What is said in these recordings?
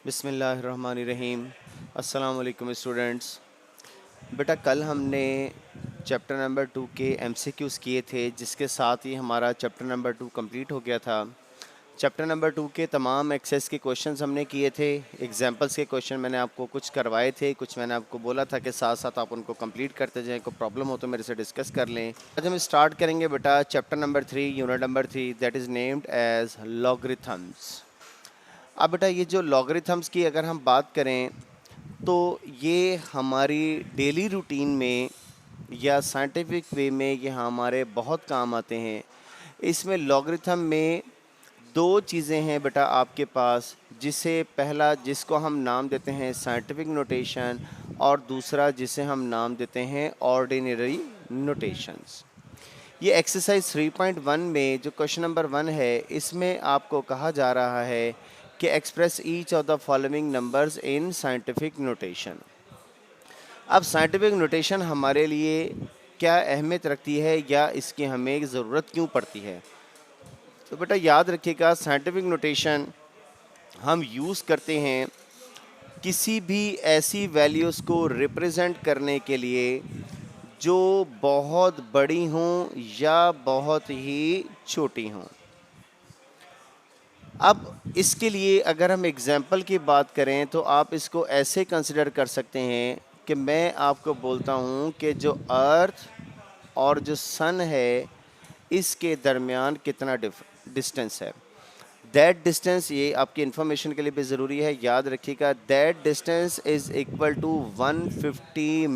बिस्मिल्लाहिर्रहमानिर्रहीम। अस्सलाम वालेकुम स्टूडेंट्स। बेटा कल हमने चैप्टर नंबर 2 के एमसीक्यूज़ किए थे, जिसके साथ ही हमारा चैप्टर नंबर 2 कंप्लीट हो गया था। चैप्टर नंबर 2 के तमाम एक्सेस के क्वेश्चंस हमने किए थे। एग्जांपल्स के क्वेश्चन मैंने आपको कुछ करवाए थे, कुछ मैंने आपको बोला था कि साथ साथ आप उनको कंप्लीट करते जाएं। कोई प्रॉब्लम हो तो मेरे से डिस्कस कर लें। आज हम स्टार्ट करेंगे बेटा chapter number 3 unit number 3, that is named as logarithms. अब बेटा ये जो लॉगरिथम्स की अगर हम बात करें तो ये हमारी डेली रूटीन में या साइंटिफिक वे में ये हमारे बहुत काम आते हैं। इसमें लॉगरिथम में दो चीज़ें हैं बेटा आपके पास, जिसे पहला जिसको हम नाम देते हैं साइंटिफिक नोटेशन और दूसरा जिसे हम नाम देते हैं ऑर्डिनरी नोटेशंस। ये एक्सरसाइज 3.1 में जो क्वेश्चन नंबर 1 है, इसमें आपको कहा जा रहा है कि express each of the following numbers in scientific notation. अब साइंटिफिक नोटेशन हमारे लिए क्या अहमियत रखती है या इसकी हमें ज़रूरत क्यों पड़ती है? तो बेटा याद रखिएगा, साइंटिफिक नोटेशन हम यूज़ करते हैं किसी भी ऐसी वैल्यूज़ को रिप्रेजेंट करने के लिए जो बहुत बड़ी हों या बहुत ही छोटी हों। अब इसके लिए अगर हम एग्जाम्पल की बात करें तो आप इसको ऐसे कंसिडर कर सकते हैं कि मैं आपको बोलता हूं कि जो अर्थ और जो सन है, इसके दरमियान कितना डिस्टेंस है। दैट डिस्टेंस, ये आपकी इन्फॉर्मेशन के लिए भी ज़रूरी है, याद रखिएगा, that distance is equal to 150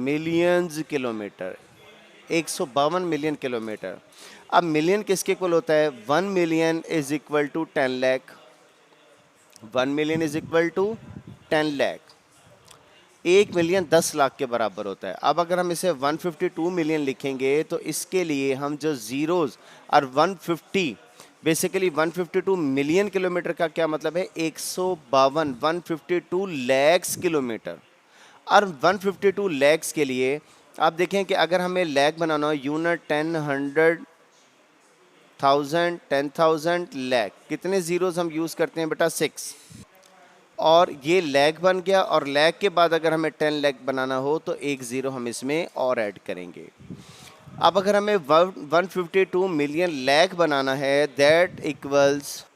millions kilometre, 152 million kilometre. अब मिलियन किसके इक्वल होता है? 1 million is equal to 10 lakh. 1 million is equal to 10 lakh. 1 million 10 lakh के बराबर होता है। अब अगर हम इसे 152 मिलियन लिखेंगे तो इसके लिए हम जो ज़ीरोज़ और 150, बेसिकली 152 मिलियन किलोमीटर का क्या मतलब है? 152 लैक्स किलोमीटर। और 152 लैक्स के लिए आप देखें कि अगर हमें लैख बनाना हो, यूनिट 10, 100, 1000, 10,000, लैख, कितने ज़ीरोज़ हम यूज़ करते हैं बेटा? 6। और ये लैख बन गया, और लैख के बाद अगर हमें 10 लैख बनाना हो तो एक ज़ीरो हम इसमें और ऐड करेंगे। अब अगर हमें 152 मिलियन लैख बनाना है, दैट इक्वल्स,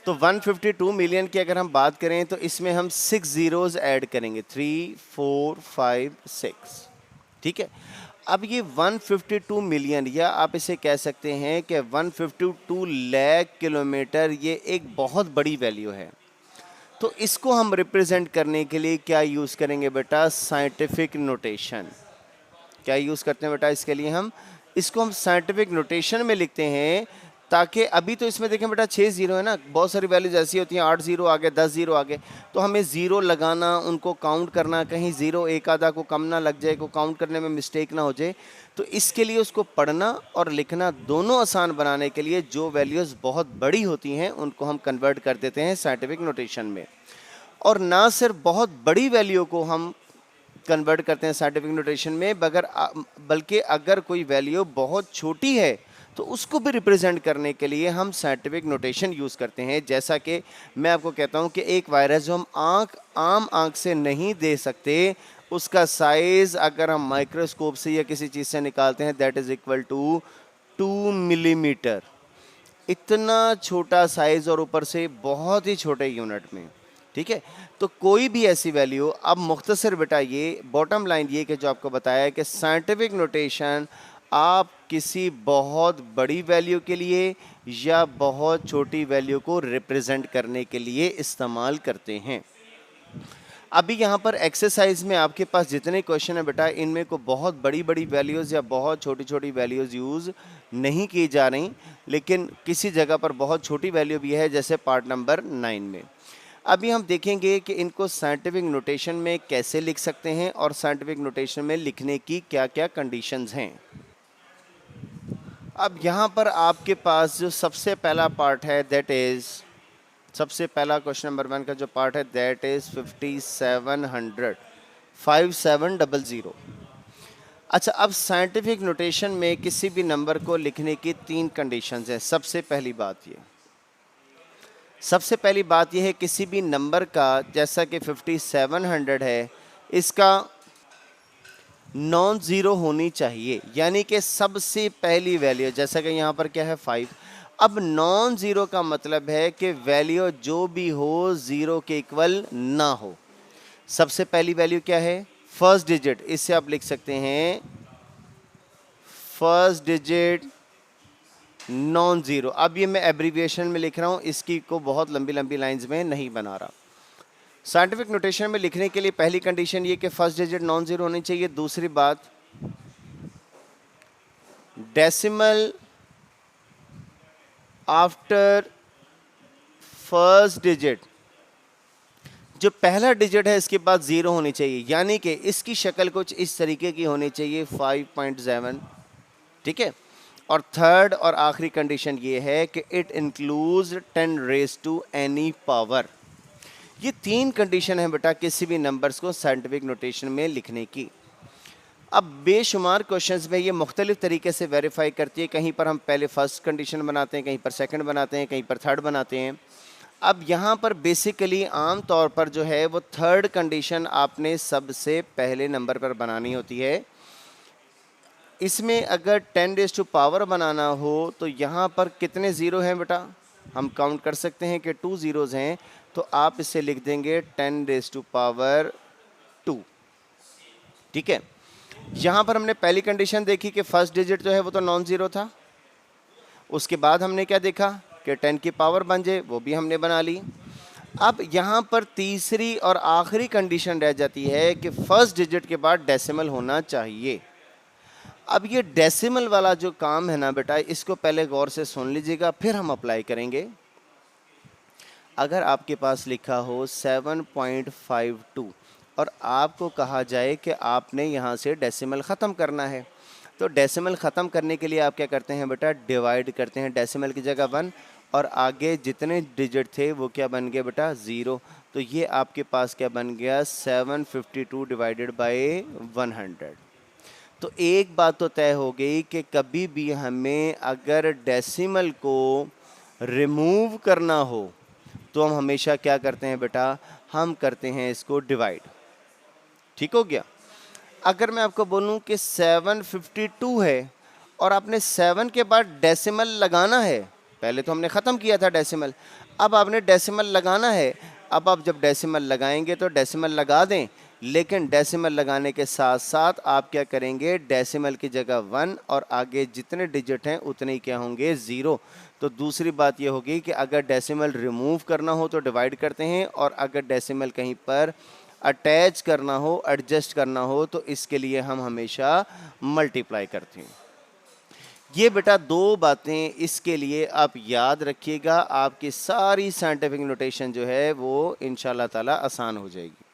तो 152 मिलियन की अगर हम बात करें तो इसमें हम 6 ज़ीरोज़ ऐड करेंगे, 3, 4, 5, 6। ठीक है। अब ये 152 मिलियन, या आप इसे कह सकते हैं कि 152 लाख किलोमीटर, ये एक बहुत बड़ी वैल्यू है। तो इसको हम रिप्रेजेंट करने के लिए क्या यूज़ करेंगे बेटा? Scientific notation. क्या यूज़ करते हैं बेटा इसके लिए? हम इसको हम साइंटिफिक नोटेशन में लिखते हैं, ताकि अभी तो इसमें देखें बेटा 6 ज़ीरो है ना, बहुत सारी वैल्यूज ऐसी होती हैं 8 ज़ीरो आगे, 10 ज़ीरो आगे, तो हमें ज़ीरो लगाना, उनको काउंट करना, कहीं ज़ीरो एक आधा को कम ना लग जाए, को काउंट करने में मिस्टेक ना हो जाए। तो इसके लिए उसको पढ़ना और लिखना दोनों आसान बनाने के लिए जो वैल्यूज़ बहुत बड़ी होती हैं उनको हम कन्वर्ट कर देते हैं साइंटिफिक नोटेशन में। और ना सिर्फ बहुत बड़ी वैल्यू को हम कन्वर्ट करते हैं साइंटिफिक नोटेशन में, बल्कि अगर कोई वैल्यू बहुत छोटी है तो उसको भी रिप्रेजेंट करने के लिए हम साइंटिफिक नोटेशन यूज़ करते हैं। जैसा कि मैं आपको कहता हूं कि एक वायरस जो हम आम आंख से नहीं दे सकते, उसका साइज़ अगर हम माइक्रोस्कोप से या किसी चीज़ से निकालते हैं, that is equal to 2 millimetre. इतना छोटा साइज़, और ऊपर से बहुत ही छोटे यूनिट में। ठीक है। तो कोई भी ऐसी वैल्यू, अब मुख्तसर बेटा ये बॉटम लाइन ये कि जो आपको बताया है कि साइंटिफिक नोटेशन आप किसी बहुत बड़ी वैल्यू के लिए या बहुत छोटी वैल्यू को रिप्रेजेंट करने के लिए इस्तेमाल करते हैं। अभी यहाँ पर एक्सरसाइज में आपके पास जितने क्वेश्चन है बेटा, इनमें को बहुत बड़ी बड़ी वैल्यूज़ या बहुत छोटी छोटी वैल्यूज़ यूज़ नहीं की जा रही, लेकिन किसी जगह पर बहुत छोटी वैल्यू भी है, जैसे पार्ट नंबर 9 में। अभी हम देखेंगे कि इनको साइंटिफिक नोटेशन में कैसे लिख सकते हैं और साइंटिफिक नोटेशन में लिखने की क्या क्या कंडीशंस हैं। अब यहाँ पर आपके पास जो सबसे पहला पार्ट है, दैट इज़, सबसे पहला क्वेश्चन नंबर 1 का जो पार्ट है, दैट इज़ 5700, 5700। अच्छा, अब साइंटिफिक नोटेशन में किसी भी नंबर को लिखने की 3 कंडीशंस हैं। सबसे पहली बात ये, सबसे पहली बात यह है किसी भी नंबर का, जैसा कि 5700 है, इसका नॉन ज़ीरो होनी चाहिए, यानी कि सबसे पहली वैल्यू, जैसा कि यहाँ पर क्या है 5। अब नॉन ज़ीरो का मतलब है कि वैल्यू जो भी हो ज़ीरो के इक्वल ना हो। सबसे पहली वैल्यू क्या है, फर्स्ट डिजिट, इससे आप लिख सकते हैं फर्स्ट डिजिट नॉन ज़ीरो। अब ये मैं एब्रीविएशन में लिख रहा हूँ, इसकी को बहुत लंबी लंबी लाइंस में नहीं बना रहा। साइंटिफिक नोटेशन में लिखने के लिए पहली कंडीशन ये कि फर्स्ट डिजिट नॉन ज़ीरो होनी चाहिए। दूसरी बात, डेसिमल आफ्टर फर्स्ट डिजिट, जो पहला डिजिट है इसके बाद ज़ीरो होनी चाहिए, यानी कि इसकी शक्ल कुछ इस तरीके की होनी चाहिए 5.7, ठीक है। और थर्ड और आखिरी कंडीशन ये है कि it includes 10 raise to any power. ये तीन कंडीशन है बेटा किसी भी नंबर्स को साइंटिफिक नोटेशन में लिखने की। अब बेशुमार क्वेश्चंस में ये मुख्तलिफ तरीके से वेरीफाई करती है। कहीं पर हम पहले फर्स्ट कंडीशन बनाते हैं, कहीं पर सेकंड बनाते हैं, कहीं पर थर्ड बनाते हैं। अब यहाँ पर बेसिकली आम तौर पर जो है वो थर्ड कंडीशन आपने सबसे पहले नंबर पर बनानी होती है। इसमें अगर 10 रेज़ टू पावर बनाना हो तो यहाँ पर कितने ज़ीरो हैं बेटा, हम काउंट कर सकते हैं कि 2 ज़ीरोज़ हैं, तो आप इसे लिख देंगे 10 रेज़ टू पावर 2, ठीक है। यहाँ पर हमने पहली कंडीशन देखी कि फर्स्ट डिजिट जो है वो तो नॉन ज़ीरो था। उसके बाद हमने क्या देखा कि 10 की पावर बन जाए, वो भी हमने बना ली। अब यहाँ पर तीसरी और आखिरी कंडीशन रह जाती है कि फर्स्ट डिजिट के बाद डेसिमल होना चाहिए। अब ये डेसिमल वाला जो काम है ना बेटा, इसको पहले गौर से सुन लीजिएगा, फिर हम अप्लाई करेंगे। अगर आपके पास लिखा हो 7.52 और आपको कहा जाए कि आपने यहाँ से डेसिमल ख़त्म करना है, तो डेसिमल ख़त्म करने के लिए आप क्या करते हैं बेटा, डिवाइड करते हैं। डेसिमल की जगह 1 और आगे जितने डिजिट थे वो क्या बन गया बेटा, 0। तो ये आपके पास क्या बन गया, 752 डिवाइडेड बाय 100। तो एक बात तो तय हो गई कि कभी भी हमें अगर डेसिमल को रिमूव करना हो तो हम हमेशा क्या करते हैं बेटा, हम करते हैं इसको डिवाइड। ठीक हो गया। अगर मैं आपको बोलूं कि 752 है और आपने 7 के बाद डेसिमल लगाना है, पहले तो हमने ख़त्म किया था डेसिमल, अब आपने डेसिमल लगाना है। अब आप जब डेसिमल लगाएंगे तो डेसिमल लगा दें, लेकिन डेसिमल लगाने के साथ साथ आप क्या करेंगे, डेसिमल की जगह 1 और आगे जितने डिजिट हैं उतने ही क्या होंगे, 0। तो दूसरी बात ये होगी कि अगर डेसिमल रिमूव करना हो तो डिवाइड करते हैं, और अगर डेसिमल कहीं पर अटैच करना हो, एडजस्ट करना हो, तो इसके लिए हम हमेशा मल्टीप्लाई करते हैं। ये बेटा दो बातें इसके लिए आप याद रखिएगा, आपकी सारी साइंटिफिक नोटेशन जो है वो इंशाल्लाह ताला आसान हो जाएगी।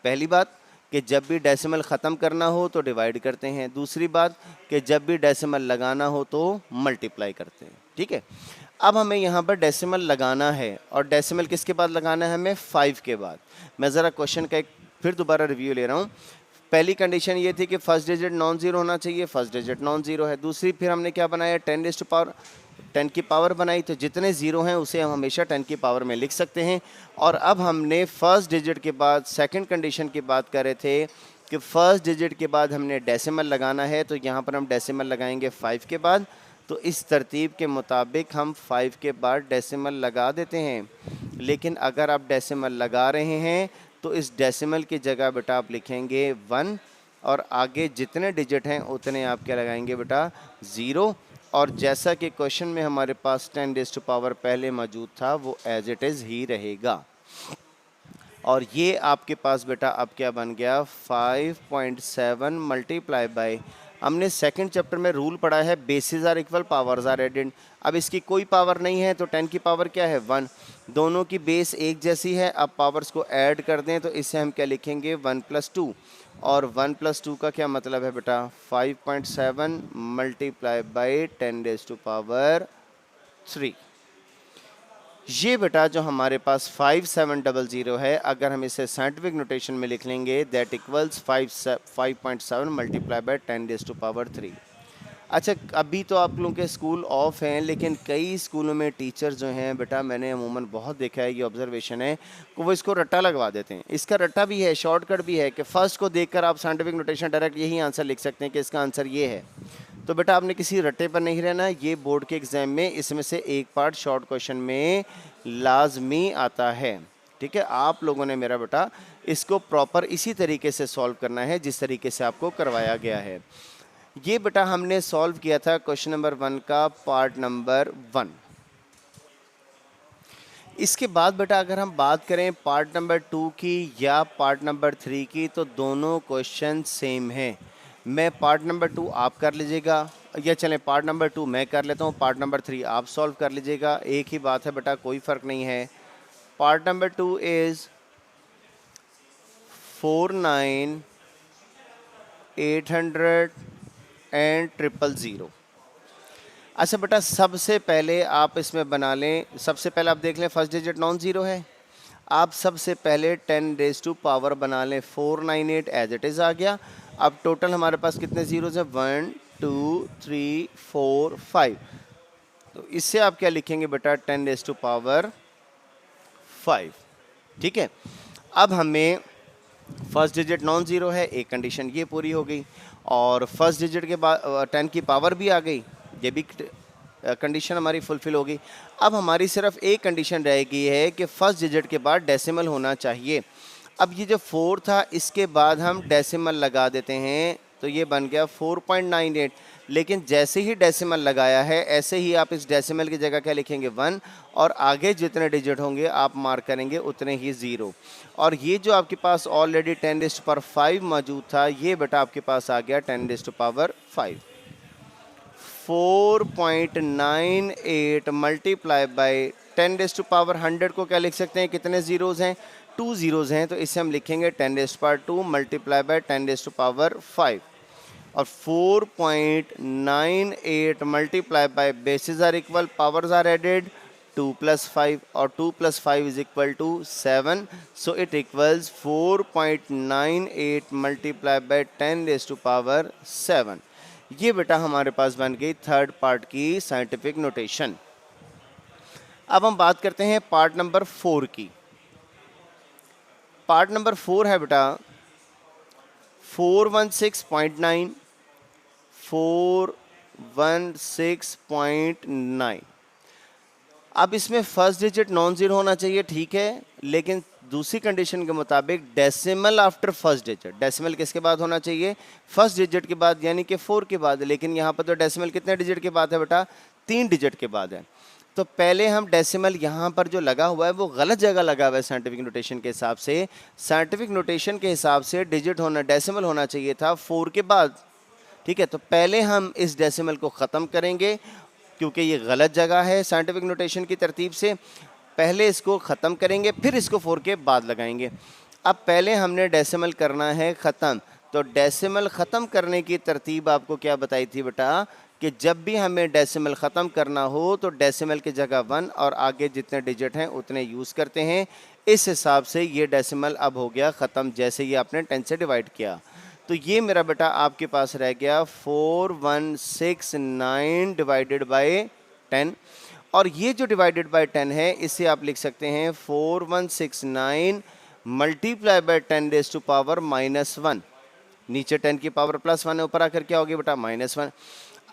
पहली बात कि जब भी डेसिमल ख़त्म करना हो तो डिवाइड करते हैं। दूसरी बात कि जब भी डेसिमल लगाना हो तो मल्टीप्लाई करते हैं। ठीक है। अब हमें यहाँ पर डेसिमल लगाना है, और डेसिमल किसके बाद लगाना है, हमें 5 के बाद। मैं ज़रा क्वेश्चन का एक फिर दोबारा रिव्यू ले रहा हूँ। पहली कंडीशन ये थी कि फर्स्ट डिजिट नॉन ज़ीरो होना चाहिए, फर्स्ट डिजिट नॉन ज़ीरो है। दूसरी फिर हमने क्या बनाया, 10 रेज़ टू पावर 10 की पावर बनाई, तो जितने ज़ीरो हैं उसे हम हमेशा 10 की पावर में लिख सकते हैं। और अब हमने फर्स्ट डिजिट के बाद सेकंड कंडीशन की बात कर रहे थे कि फर्स्ट डिजिट के बाद हमने डेसिमल लगाना है, तो यहाँ पर हम डेसिमल लगाएंगे 5 के बाद। तो इस तरतीब के मुताबिक हम 5 के बाद डेसिमल लगा देते हैं। लेकिन अगर आप डेसिमल लगा रहे हैं तो इस डेसिमल की जगह बेटा आप लिखेंगे 1, और आगे जितने डिजिट हैं उतने आप क्या लगाएंगे बेटा, 0। और जैसा कि क्वेश्चन में हमारे पास 10 रेज़ टू पावर पहले मौजूद था वो एज इट इज़ ही रहेगा। और ये आपके पास बेटा अब क्या बन गया, 5.7 मल्टीप्लाई बाय, हमने सेकंड चैप्टर में रूल पढ़ा है bases are equal powers are added. अब इसकी कोई पावर नहीं है तो 10 की पावर क्या है, 1। दोनों की बेस एक जैसी है, अब पावर्स को ऐड कर दें तो इससे हम क्या लिखेंगे, 1 + 2। और 1 + 2 का क्या मतलब है बेटा, 5.7 multiply by 10 raise to power 3। ये बेटा जो हमारे पास 5700 है, अगर हम इसे साइंटिफिक नोटेशन में लिख लेंगे, that equals 5.7 multiply by 10 raise to power 3। अच्छा, अभी तो आप लोगों के स्कूल ऑफ हैं, लेकिन कई स्कूलों में टीचर जो हैं बेटा, मैंने अमूमन बहुत देखा है, ये ऑब्जर्वेशन है कि वो इसको रट्टा लगवा देते हैं। इसका रट्टा भी है, शॉर्टकट भी है कि फर्स्ट को देखकर आप साइंटिफिक नोटेशन डायरेक्ट यही आंसर लिख सकते हैं कि इसका आंसर ये है। तो बेटा आपने किसी रट्टे पर नहीं रहना, ये बोर्ड के एग्जाम में इसमें से एक पार्ट शॉर्ट क्वेश्चन में लाजमी आता है। ठीक है, आप लोगों ने मेरा बेटा इसको प्रॉपर इसी तरीके से सॉल्व करना है जिस तरीके से आपको करवाया गया है। ये बेटा हमने सॉल्व किया था क्वेश्चन नंबर 1 का पार्ट नंबर 1। इसके बाद बेटा अगर हम बात करें पार्ट नंबर 2 की या पार्ट नंबर 3 की, तो दोनों क्वेश्चन सेम हैं। मैं पार्ट नंबर 2 आप कर लीजिएगा, या चलें पार्ट नंबर 2 मैं कर लेता हूँ, पार्ट नंबर 3 आप सॉल्व कर लीजिएगा। एक ही बात है बेटा, कोई फ़र्क नहीं है। Part number 2 is 49,800 and 000। अच्छा बेटा, सबसे पहले आप इसमें बना लें, सबसे पहले आप देख लें फर्स्ट डिजिट नॉन ज़ीरो है। आप सबसे पहले 10 रेज़ टू पावर बना लें, 498 एज इट इज़ आ गया। अब टोटल हमारे पास कितने ज़ीरोज़ हैं, 1 2 3 4 5। तो इससे आप क्या लिखेंगे बेटा, 10 रेज़ टू पावर 5। ठीक है, अब हमें फर्स्ट डिजिट नॉन ज़ीरो है, एक कंडीशन ये पूरी हो गई, और फर्स्ट डिजिट के बाद 10 की पावर भी आ गई, ये भी कंडीशन हमारी फुलफिल होगी। अब हमारी सिर्फ एक कंडीशन रहेगी है कि फर्स्ट डिजिट के बाद डेसिमल होना चाहिए। अब ये जो 4 था, इसके बाद हम डेसिमल लगा देते हैं, तो ये बन गया 4.98। लेकिन जैसे ही डेसिमल लगाया है, ऐसे ही आप इस डेसिमल की जगह क्या लिखेंगे, 1, और आगे जितने डिजिट होंगे आप मार्क करेंगे उतने ही 0। और ये जो आपके पास ऑलरेडी 10 रेज़ टू पावर 5 मौजूद था, ये बेटा आपके पास आ गया 10 raise to power 5। 4.98 multiply by 10 raise to power 100 को क्या लिख सकते हैं, कितने ज़ीरोज़ हैं, 2 ज़ीरोज़ हैं, तो इसे हम लिखेंगे 10 raise to power 2 multiply by 10 raise to power 5। और 4.98 multiply by bases are equal, powers are added, 2 + 5, और 2 + 5 is equal to 7। So it equals 4.98 multiply by 10 raise to power 7। ये बेटा हमारे पास बन गई थर्ड पार्ट की साइंटिफिक नोटेशन। अब हम बात करते हैं पार्ट नंबर 4 की। पार्ट नंबर 4 है बेटा 416.9, 416.9। अब इसमें फर्स्ट डिजिट नॉन ज़ीरो होना चाहिए, ठीक है, लेकिन दूसरी कंडीशन के मुताबिक decimal after first digit. Decimal किसके बाद होना चाहिए, फर्स्ट डिजिट के बाद, यानी कि 4 के बाद। लेकिन यहाँ पर तो डेसिमल कितने डिजिट के बाद है बेटा, 3 डिजिट के बाद है। तो पहले हम डेसिमल यहाँ पर जो लगा हुआ है वो गलत जगह लगा हुआ है साइंटिफिक नोटेशन के हिसाब से। साइंटिफिक नोटेशन के हिसाब से डिजिट होना, डेसिमल होना चाहिए था 4 के बाद। ठीक है, तो पहले हम इस डेसिमल को ख़त्म करेंगे क्योंकि ये गलत जगह है साइंटिफिक नोटेशन की तरतीब से। पहले इसको ख़त्म करेंगे, फिर इसको 4 के बाद लगाएंगे। अब पहले हमने डेसिमल करना है ख़त्म, तो डेसिमल ख़त्म करने की तरतीब आपको क्या बताई थी बेटा, कि जब भी हमें डेसिमल ख़त्म करना हो तो डेसिमल की जगह 1 और आगे जितने डिजिट हैं उतने यूज़ करते हैं। इस हिसाब से ये डेसिमल अब हो गया ख़त्म, जैसे ये आपने 10 से डिवाइड किया। तो ये मेरा बेटा आपके पास रह गया 4169 डिवाइडेड बाई 10, और ये जो डिवाइडेड बाई 10 है इसे आप लिख सकते हैं 4169 multiply by 10 raise to power -1। नीचे 10 की पावर +1 है, ऊपर आकर क्या होगी बेटा, -1।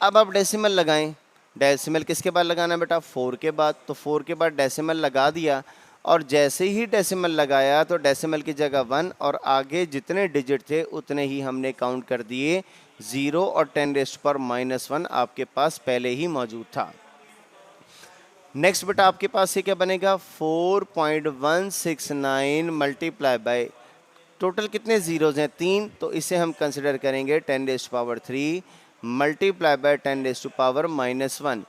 अब आप डेसिमल लगाएं, डेसिमल किसके बाद लगाना है बेटा, 4 के बाद। तो 4 के बाद डेसिमल लगा दिया, और जैसे ही डेसिमल लगाया तो डेसिमल की जगह 1 और आगे जितने डिजिट थे उतने ही हमने काउंट कर दिए। 0 और 10 रेज़ टू पावर -1 आपके पास पहले ही मौजूद था। नेक्स्ट बेटा आपके पास से क्या बनेगा, 4.169 मल्टीप्लाई बाई, टोटल कितने ज़ीरोज़ हैं, 3, तो इसे हम कंसिडर करेंगे 10 raise to power 3 multiply by 10 raise to power -1,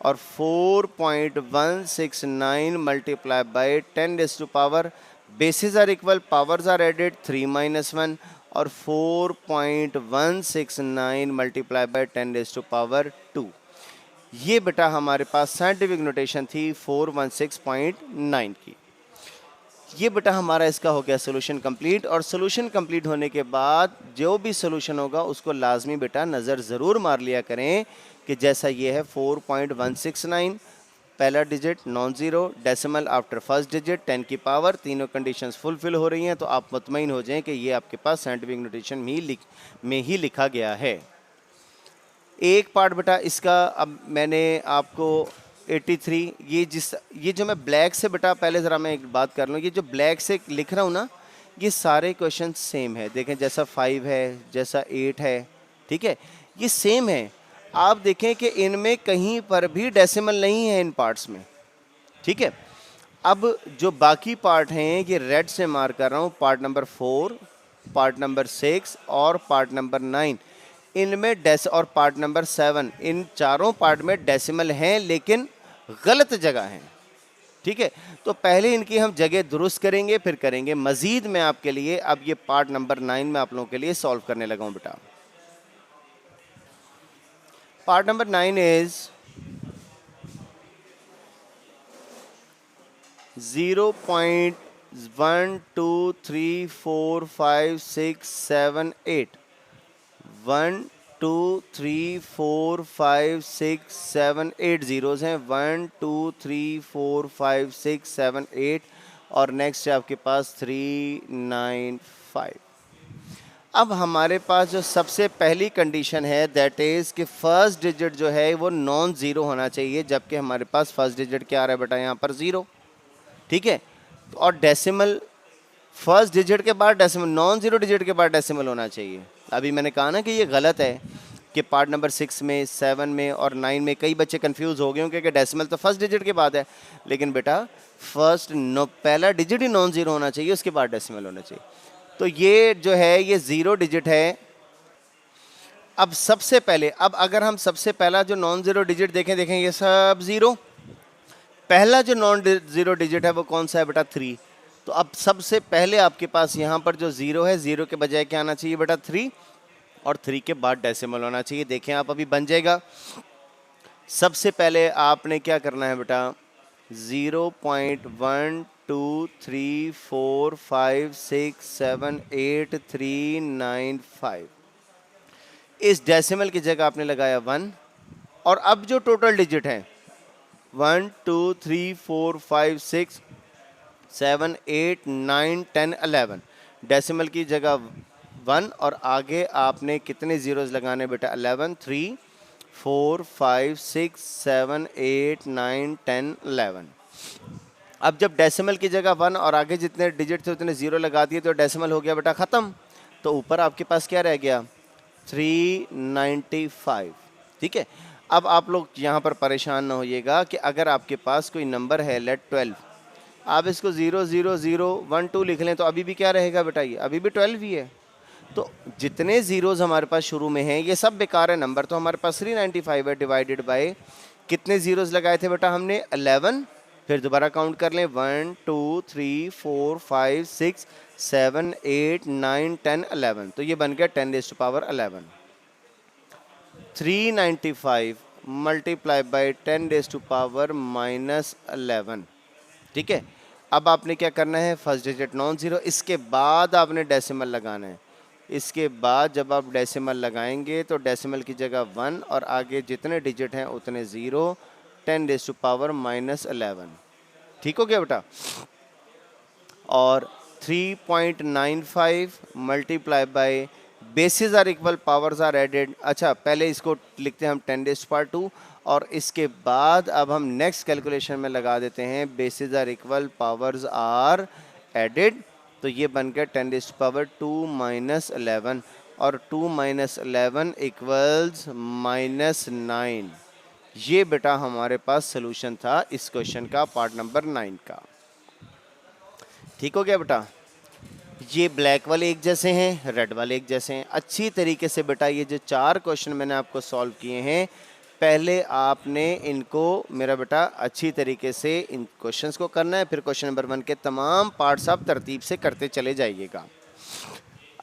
और 4.169 multiply by 10 raise to power, bases are equal, powers are added, 3 - 1, और 4.169 multiply by 10 raise to power 2। ये बेटा हमारे पास साइंटिफिक नोटेशन थी 416.9 की। ये बेटा हमारा इसका हो गया सोल्यूशन कंप्लीट। और सोल्यूशन कंप्लीट होने के बाद जो भी सोल्यूशन होगा उसको लाजमी बेटा नज़र ज़रूर मार लिया करें कि जैसा ये है 4.169 पहला digit non zero, decimal after first digit 10 की पावर, तीनों कंडीशंस फुलफिल हो रही हैं तो आप मुतमईन हो जाएं कि ये आपके पास साइंटिफिक नोटेशन में ही लिखा गया है। एक पार्ट बेटा इसका अब मैंने आपको 83 ये जो मैं ब्लैक से बेटा पहले ज़रा मैं एक बात कर लूँ, ये जो ब्लैक से लिख रहा हूँ ना ये सारे क्वेश्चन सेम है। देखें जैसा 5 है, जैसा 8 है, ठीक है, ये सेम है। आप देखें कि इनमें कहीं पर भी डेसिमल नहीं है इन पार्ट्स में, ठीक है। अब जो बाकी पार्ट हैं ये रेड से मार्क कर रहा हूँ, पार्ट नंबर 4, पार्ट नंबर 6 और पार्ट नंबर 9, इनमें और पार्ट नंबर 7, इन चारों पार्ट में डेसिमल हैं लेकिन गलत जगह हैं, ठीक है। तो पहले इनकी हम जगह दुरुस्त करेंगे फिर करेंगे मजीद। मैं आपके लिए अब ये पार्ट नंबर 9 में आप लोगों के लिए सॉल्व करने लगा हूं बेटा। पार्ट नंबर 9 इज 0.12345678 1 2 3 4 5 6 7 8 जीरोज़ हैं, 1 2 3 4 5 6 7 8 और नेक्स्ट है आपके पास 3 9 5। अब हमारे पास जो सबसे पहली कंडीशन है दैट इज़ कि फर्स्ट डिजिट जो है वो नॉन ज़ीरो होना चाहिए, जबकि हमारे पास फर्स्ट डिजिट क्या आ रहा है बेटा यहाँ पर ज़ीरो, ठीक है। और डेसिमल फर्स्ट डिजिट के बाद डेसिमल, नॉन ज़ीरो डिजिट के बाद डेसिमल होना चाहिए। अभी मैंने कहा ना कि ये गलत है कि पार्ट नंबर 6 में 7 में और 9 में कई बच्चे कंफ्यूज हो गए होंगे कि डेसिमल तो फर्स्ट डिजिट के बाद है, लेकिन बेटा पहला डिजिट ही नॉन ज़ीरो होना चाहिए, उसके बाद डेसिमल होना चाहिए। तो ये जो है ये ज़ीरो डिजिट है। अब सबसे पहले अब अगर हम सबसे पहला जो नॉन ज़ीरो डिजिट देखें ये सब ज़ीरो। पहला जो नॉन ज़ीरो डिजिट है वो कौन सा है बेटा 3। तो अब सबसे पहले आपके पास यहाँ पर जो ज़ीरो है, ज़ीरो के बजाय क्या आना चाहिए बेटा 3 और 3 के बाद डेसिमल होना चाहिए। देखें आप अभी बन जाएगा। सबसे पहले आपने क्या करना है बेटा 0.1234567839 इस डेसिमल की जगह आपने लगाया 1 और अब जो टोटल डिजिट है 1 2 3 4 5 6 7 8 9 10 11 डेसिमल की जगह 1 और आगे आपने कितने ज़ीरोज़ लगाने बेटा 11 3 4 5 6 7 8 9 10 11। अब जब डेसिमल की जगह 1 और आगे जितने डिजिट थे उतने ज़ीरो लगा दिए तो डेसिमल हो गया बेटा ख़त्म। तो ऊपर आपके पास क्या रह गया 395, ठीक है। अब आप लोग यहाँ पर परेशान ना होइएगा कि अगर आपके पास कोई नंबर है लेट 12, आप इसको 0 0 0 1 2 लिख लें तो अभी भी क्या रहेगा बेटा, ये अभी भी 12 ही है। तो जितने ज़ीरोज़ हमारे पास शुरू में हैं ये सब बेकार है नंबर। तो हमारे पास 395 है डिवाइडेड बाय कितने ज़ीरोज़ लगाए थे बेटा हमने 11। फिर दोबारा काउंट कर लें 1 2 3 4 5 6 7 8 9 10 11। तो ये बन गया 10⁻11। 395 मल्टीप्लाई बाई 10⁻⁻11, ठीक है। अब आपने क्या करना है फर्स्ट डिजिट नॉन ज़ीरो, इसके बाद आपने डेसिमल लगाना है। इसके बाद जब आप डेसिमल लगाएंगे तो डेसिमल की जगह 1 और आगे जितने डिजिट हैं उतने ज़ीरो 10⁻⁻11, ठीक हो गया बेटा। और 3.95 multiply by bases are equal powers are added. अच्छा पहले इसको लिखते हैं हम 10⁻² और इसके बाद अब हम नेक्स्ट कैलकुलेशन में लगा देते हैं bases are equal powers are added. तो ये बन गया 10⁻² - 11 और 2 - 11 इक्वल्स -9। ये बेटा हमारे पास सोल्यूशन था इस क्वेश्चन का पार्ट नंबर 9 का, ठीक हो गया बेटा। ये ब्लैक वाले एक जैसे हैं, रेड वाले एक जैसे हैं। अच्छी तरीके से बेटा ये जो 4 क्वेश्चन मैंने आपको सॉल्व किए हैं पहले आपने इनको मेरा बेटा अच्छी तरीके से इन क्वेश्चंस को करना है, फिर क्वेश्चन नंबर 1 के तमाम पार्ट्स आप तरतीब से करते चले जाइएगा।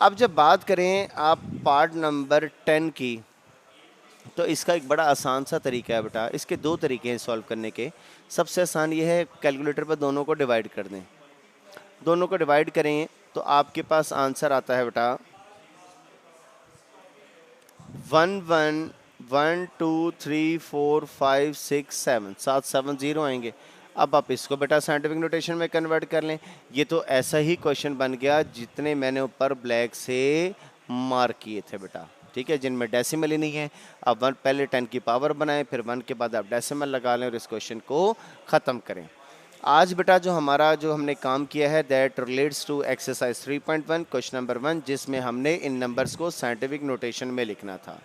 अब जब बात करें आप पार्ट नंबर 10 की तो इसका एक बड़ा आसान सा तरीका है बेटा। इसके 2 तरीके हैं सॉल्व करने के। सबसे आसान ये है कैलकुलेटर पर दोनों को डिवाइड कर दें। दोनों को डिवाइड करें तो आपके पास आंसर आता है बेटा 11 1 2 3 4 5 6 7 7 7 0 आएंगे। अब आप इसको बेटा साइंटिफिक नोटेशन में कन्वर्ट कर लें। ये तो ऐसा ही क्वेश्चन बन गया जितने मैंने ऊपर ब्लैक से मार्क किए थे बेटा, ठीक है, जिनमें डेसिमल ही नहीं है। अब 1 पहले 10 की पावर बनाएं, फिर 1 के बाद आप डेसिमल लगा लें और इस क्वेश्चन को ख़त्म करें। आज बेटा जो हमने काम किया है that relates to exercise 3.1 question number 1, जिसमें हमने इन नंबर्स को साइंटिफिक नोटेशन में लिखना था,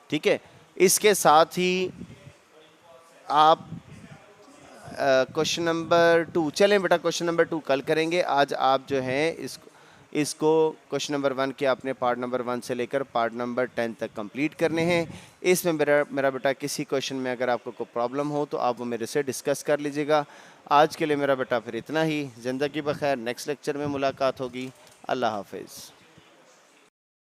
ठीक है। इसके साथ ही आप क्वेश्चन नंबर 2, चलें बेटा क्वेश्चन नंबर 2 कल करेंगे। आज आप जो हैं इसको क्वेश्चन नंबर 1 के आपने पार्ट नंबर 1 से लेकर पार्ट नंबर 10 तक कंप्लीट करने हैं। इसमें मेरा बेटा किसी क्वेश्चन में अगर आपको कोई प्रॉब्लम हो तो आप वो मेरे से डिस्कस कर लीजिएगा। आज के लिए मेरा बेटा फिर इतना ही। ज़िंदगी बखैर, नेक्स्ट लेक्चर में मुलाकात होगी। अल्लाह हाफिज़।